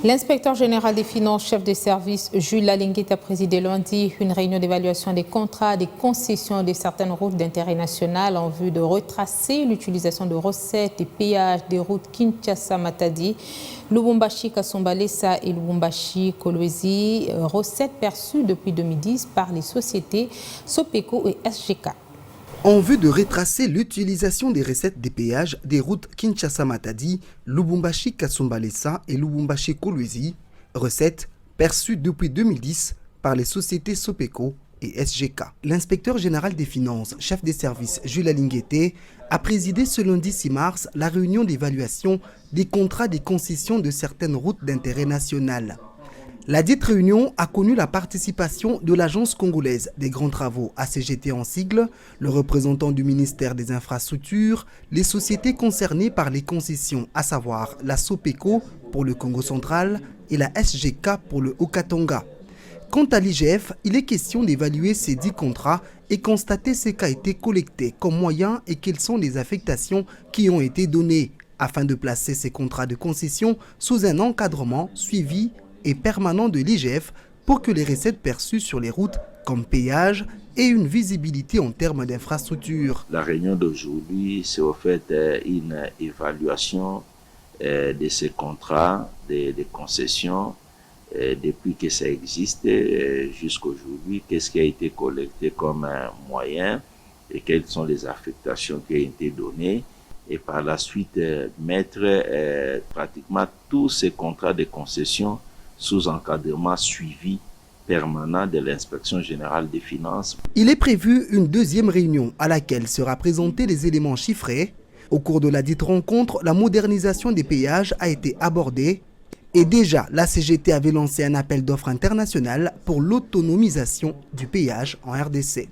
L'inspecteur général des finances, chef de service Jules Lalinguet a présidé lundi une réunion d'évaluation des contrats, des concessions de certaines routes d'intérêt national en vue de retracer l'utilisation de recettes et péages des routes Kinshasa-Matadi, Lubumbashi-Kasumbalesa et Lubumbashi-Kolwezi, recettes perçues depuis 2010 par les sociétés Sopeco et SGK. En vue de retracer l'utilisation des recettes des péages des routes Kinshasa-Matadi, Lubumbashi-Kasumbalesa et Lubumbashi-Kolwezi, recettes perçues depuis 2010 par les sociétés Sopeco et SGK. L'inspecteur général des finances, chef des services Jules Lalinguet, a présidé ce lundi 6 mars la réunion d'évaluation des contrats des concessions de certaines routes d'intérêt national. La dite réunion a connu la participation de l'Agence congolaise des grands travaux ACGT en sigle, le représentant du ministère des Infrastructures, les sociétés concernées par les concessions, à savoir la Sopeco pour le Congo central et la SGK pour le Haut-Katanga. Quant à l'IGF, il est question d'évaluer ces 10 contrats et constater ce qui a été collecté comme moyen et quelles sont les affectations qui ont été données, afin de placer ces contrats de concession sous un encadrement suivi et permanent de l'IGF pour que les recettes perçues sur les routes comme péage aient une visibilité en termes d'infrastructures. La réunion d'aujourd'hui, c'est au fait une évaluation de ces contrats, des concessions, depuis que ça existe jusqu'à aujourd'hui, qu'est-ce qui a été collecté comme moyen et quelles sont les affectations qui ont été données. Et par la suite, mettre pratiquement tous ces contrats de concession sous encadrement suivi permanent de l'inspection générale des finances. Il est prévu une deuxième réunion à laquelle sera présenté les éléments chiffrés. Au cours de la dite rencontre, la modernisation des péages a été abordée et déjà la CGT avait lancé un appel d'offres international pour l'autonomisation du péage en RDC.